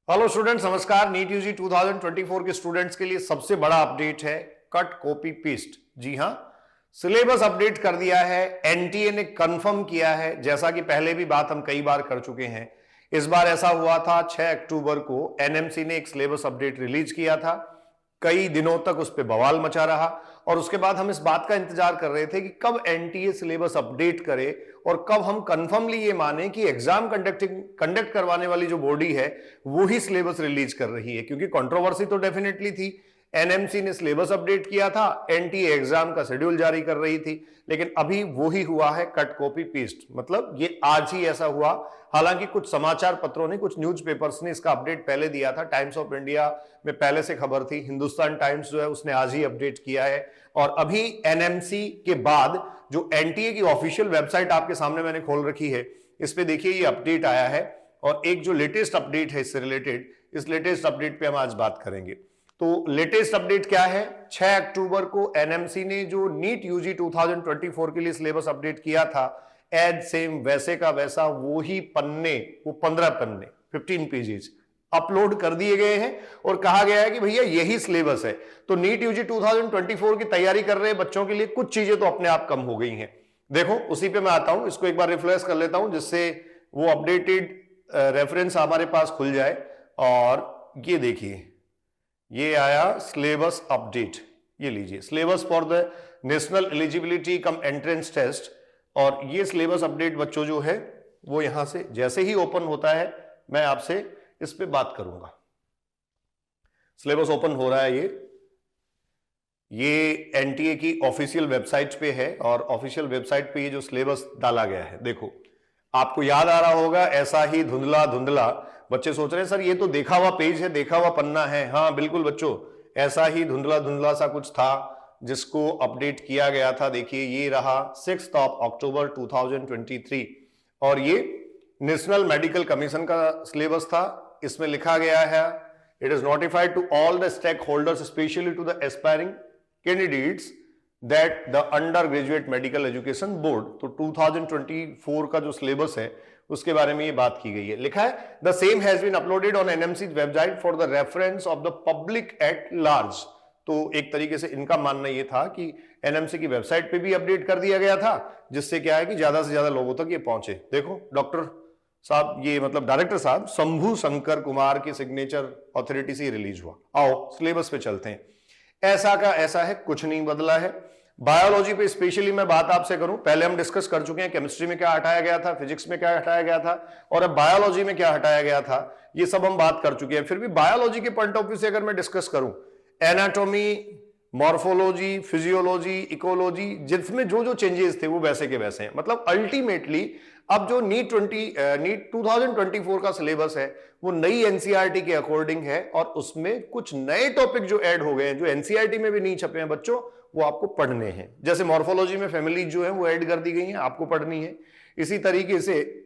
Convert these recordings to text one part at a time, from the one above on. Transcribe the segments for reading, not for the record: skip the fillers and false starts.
Hello students, नमस्कार। NEET UG 2024 के students के लिए सबसे बड़ा अपडेट है कट कॉपी पेस्ट। जी हां, सिलेबस अपडेट कर दिया है। एनटीए ने कंफर्म किया है, जैसा कि पहले भी बात हम कई बार कर चुके हैं। इस बार ऐसा हुआ था 6 अक्टूबर को एनएमसी ने एक सिलेबस अपडेट रिलीज किया था। कई दिनों तक उस पर बवाल मचा रहा और उसके बाद हम इस बात का इंतजार कर रहे थे कि कब एनटीए सिलेबस अपडेट करे और कब हम कंफर्मली ये माने कि एग्जाम कंडक्ट करवाने वाली जो बॉडी है वो ही सिलेबस रिलीज कर रही है, क्योंकि कंट्रोवर्सी तो डेफिनेटली थी। एनएमसी ने सिलेबस अपडेट किया था, एनटीए एग्जाम का शेड्यूल जारी कर रही थी, लेकिन अभी वो ही हुआ है कट कॉपी पेस्ट। मतलब ये आज ही ऐसा हुआ। हालांकि कुछ समाचार पत्रों ने, कुछ न्यूज़पेपर्स ने इसका अपडेट पहले दिया था। टाइम्स ऑफ इंडिया में पहले से खबर थी, हिंदुस्तान टाइम्स जो है उसने आज ही अपडेट किया है। और अभी एनएमसी के बाद जो एनटीए की ऑफिशियल वेबसाइट आपके सामने मैंने खोल रखी है, इस पे देखिए ये अपडेट आया है। और एक जो लेटेस्ट अपडेट है इससे रिलेटेड, इस लेटेस्ट अपडेट पे हम आज बात करेंगे। तो लेटेस्ट अपडेट क्या है? 6 अक्टूबर को एनएमसी ने जो नीट यूजी 2024 के लिए सिलेबस अपडेट किया था, एज सेम वैसे का वैसा वो ही पन्ने, वो 15 पन्ने 15 पेजेस अपलोड कर दिए गए हैं और कहा गया है कि भैया यही सिलेबस है। तो नीट यूजी 2024 की तैयारी कर रहे बच्चों के लिए कुछ चीजें तो अपने आप कम हो गई हैं। देखो उसी पे मैं आता हूं, इसको एक बार रिफ्रेश कर लेता हूं जिससे वो अपडेटेड रेफरेंस हमारे पास खुल जाए। और ये देखिए, ये आया सिलेबस अपडेट। ये लीजिए, syllabus for the national eligibility cum entrance test. और ये सिलेबस अपडेट बच्चों जो है वो यहां से जैसे ही ओपन होता है मैं आपसे इस पे बात करूंगा। सिलेबस ओपन हो रहा है। ये एनटीए की ऑफिशियल वेबसाइट पे है और ऑफिशियल वेबसाइट पे ये जो सिलेबस डाला गया है, देखो आपको याद आ रहा होगा, ऐसा ही धुंधला धुंधला। बच्चे सोच रहे हैं सर ये तो देखा हुआ पेज है, देखा हुआ पन्ना है। हाँ बिल्कुल बच्चों, ऐसा ही धुंधला धुंधला सा कुछ था जिसको अपडेट किया गया था। देखिए ये रहा 6 अक्टूबर 2023 और ये नेशनल मेडिकल कमीशन का सिलेबस था। इसमें लिखा गया है, it is notified to all the stakeholders specially to the aspiring candidates that the undergraduate medical education board. तो 2024 का जो सिलेबस है उसके बारे में ये बात की गई है। लिखा है the same has been uploaded on NMC website for the reference of the public at large. तो एक तरीके से इनका मानना यह था कि एनएमसी की वेबसाइट पे भी अपडेट कर दिया गया था, जिससे क्या है कि ज्यादा से ज्यादा लोगों तक ये पहुंचे। देखो डॉक्टर साहब, ये मतलब डायरेक्टर साहब शंभू शंकर कुमार की सिग्नेचर अथॉरिटी से रिलीज हुआ। आओ सिलेबस पे चलते हैं। ऐसा का ऐसा है, कुछ नहीं बदला है। बायोलॉजी पे स्पेशली मैं बात आपसे करूं, पहले हम डिस्कस कर चुके हैं केमिस्ट्री में क्या हटाया गया था, फिजिक्स में क्या हटाया गया था और अब बायोलॉजी में क्या हटाया गया था, ये सब हम बात कर चुके हैं। फिर भी बायोलॉजी के पॉइंट ऑफ व्यू से अगर मैं डिस्कस करूं, एनाटॉमी, मॉर्फोलॉजी, फिजियोलॉजी, इकोलॉजी, जिसमें जो जो चेंजेस थे वो वैसे के वैसे हैं। मतलब अल्टीमेटली अब जो नीट 2024 का सिलेबस है वो नई एनसीईआरटी के अकॉर्डिंग है और उसमें कुछ नए टॉपिक जो ऐड हो गए हैं, जो एनसीईआरटी में भी नहीं छपे हैं बच्चों, वो आपको पढ़ने हैं। जैसे मॉर्फोलॉजी में फैमिली जो है वो ऐड कर दी गई हैं, आपको पढ़नी है। इसी तरीके से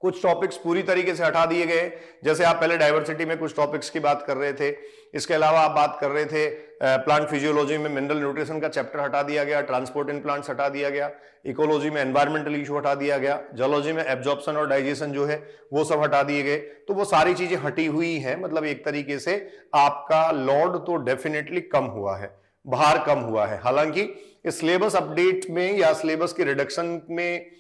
कुछ टॉपिक्स पूरी तरीके से हटा दिए गए, जैसे आप पहले डाइवर्सिटी में कुछ टॉपिक्स की बात कर रहे थे। इसके अलावा आप बात कर रहे थे प्लांट फिजियोलॉजी में मिनरल न्यूट्रिशन का चैप्टर हटा दिया गया, ट्रांसपोर्ट इन प्लांट्स हटा दिया गया, इकोलॉजी में एनवायरमेंटल इशू हटा दिया गया, जूलॉजी में एब्जॉर्प्शन और डाइजेशन जो है वो सब हटा दिए गए। तो वो सारी चीजें हटी हुई हैं। मतलब एक तरीके से आपका लोड तो डेफिनेटली कम हुआ है, भार कम हुआ है। हालांकि इस सिलेबस अपडेट में या सिलेबस के रिडक्शन में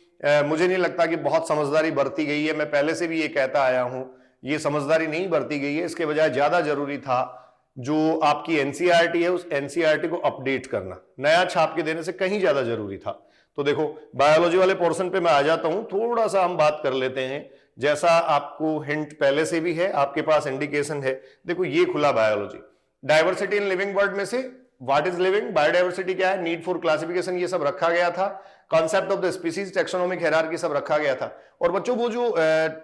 मुझे नहीं लगता कि बहुत समझदारी बरती गई है। मैं पहले से भी ये कहता आया हूं, ये समझदारी नहीं बरती गई है। इसके बजाय ज्यादा जरूरी था जो आपकी एनसीईआरटी है उस एनसीईआरटी को अपडेट करना, नया छाप के देने से कहीं ज्यादा जरूरी था। तो देखो बायोलॉजी वाले पोर्शन पे मैं आ जाता हूं, थोड़ा सा हम बात कर लेते हैं। जैसा आपको हिंट पहले से भी है, आपके पास इंडिकेशन है। देखो ये खुला biology, diversity in living world में से व्हाट इज लिविंग, बायोडाइवर्सिटी क्या है, नीड फॉर क्लासिफिकेशन, ये सब रखा गया था। Concept of the species, taxonomic hierarchy सब रखा गया था। और बच्चों वो जो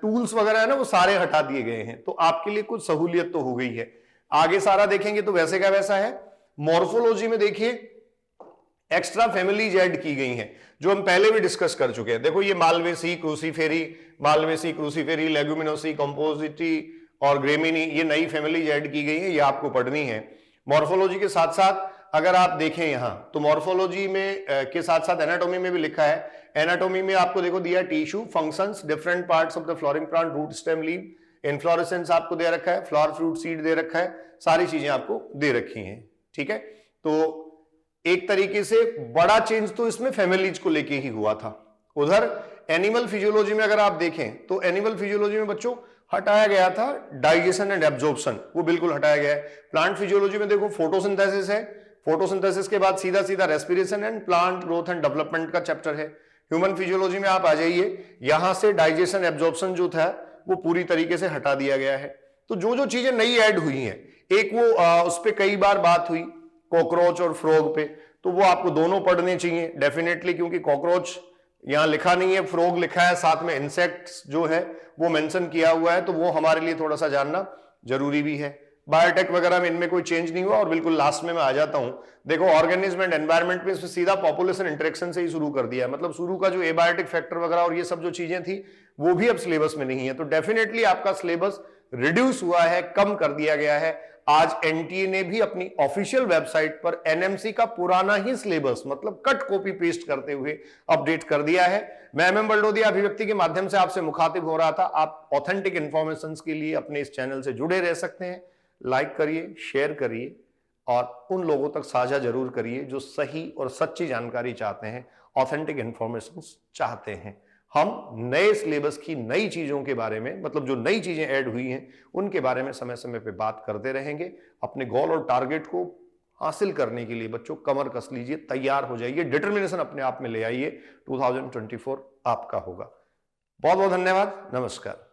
टूल्स वगैरह है ना वो सारे हटा दिए गए हैं। तो आपके लिए कुछ सहूलियत तो हो गई है। आगे सारा देखेंगे तो वैसे का वैसा है। मॉर्फोलॉजी में देखिए एक्स्ट्रा फैमिलीज ऐड की गई हैं जो हम पहले भी डिस्कस कर चुके हैं। देखो ये मालवेसी, क्रूसीफेरी, लेगुमिनोसी, कंपोजिटी और ग्रेमिनी, ये नई फैमिलीज ऐड की गई हैं, ये आपको पढ़नी है। मॉर्फोलॉजी के साथ साथ अगर आप देखें यहां तो मॉर्फोलॉजी में के साथ साथ एनाटॉमी में भी लिखा है। एनाटॉमी में आपको देखो दिया tissue functions, different parts of the flowering plant, root, stem, leave, inflorescence आपको दे रखा है, फ्लावर फ्रूट सीड दे रखा है, सारी चीजें आपको दे रखी हैं। ठीक है, तो एक तरीके से बड़ा चेंज तो इसमें फैमिलीज को लेके ही हुआ था। उधर एनिमल फिजियोलॉजी में अगर आप देखें तो एनिमल फिजियोलॉजी में बच्चों हटाया गया था डाइजेशन एंड एब्जॉर्प्शन, वो बिल्कुल हटाया गया है। प्लांट फिजियोलॉजी में देखो फोटोसिंथेसिस है, फोटोसिंथेसिस के बाद सीधा सीधा respiration and plant growth and development का चैप्टर है। ह्यूमन फिजियोलॉजी में आप आ जाइए, यहां से डाइजेशन एब्जॉर्प्शन जो था वो पूरी तरीके से हटा दिया गया है। तो जो जो चीजें नई ऐड हुई हैं, एक वो उस पर कई बार बात हुई कॉकरोच और फ्रॉग पे, तो वो आपको दोनों पढ़ने चाहिए डेफिनेटली, क्योंकि कॉकरोच यहां लिखा नहीं है, फ्रॉग लिखा है, साथ में इंसेक्ट्स जो है वो मेंशन किया हुआ है, तो वो हमारे लिए थोड़ा सा जानना जरूरी भी है। बायोटेक वगैरह में इनमें कोई चेंज नहीं हुआ। और बिल्कुल लास्ट में मैं आ जाता हूं, देखो ऑर्गेनिज्म एंड एनवायरनमेंट में सीधा पॉपुलेशन इंटरेक्शन से ही शुरू कर दिया है, मतलब शुरू का जो एबायोटिक फैक्टर वगैरह और ये सब जो चीजें थी वो भी अब सिलेबस में नहीं है। तो डेफिनेटली आपका सिलेबस रिड्यूस हुआ है, कम कर दिया गया है। आज एनटीए ने भी अपनी ऑफिशियल वेबसाइट पर एनएमसी का पुराना ही सिलेबस मतलब कट कॉपी पेस्ट करते हुए अपडेट कर दिया है। मैं एमएम बलडोदिया अभिव्यक्ति के माध्यम से आपसे मुखातिब हो रहा था। आप ऑथेंटिक इंफॉर्मेशन के लिए अपने इस चैनल से जुड़े रह सकते हैं। लाइक करिए, शेयर करिए और उन लोगों तक साझा जरूर करिए जो सही और सच्ची जानकारी चाहते हैं, ऑथेंटिक इंफॉर्मेशन चाहते हैं। हम नए सिलेबस की नई चीजों के बारे में, मतलब जो नई चीजें ऐड हुई हैं उनके बारे में समय समय पे बात करते रहेंगे। अपने गोल और टारगेट को हासिल करने के लिए बच्चों कमर कस लीजिए, तैयार हो जाइए, डिटर्मिनेशन अपने आप में ले आइए। 2024 आपका होगा। बहुत बहुत धन्यवाद, नमस्कार।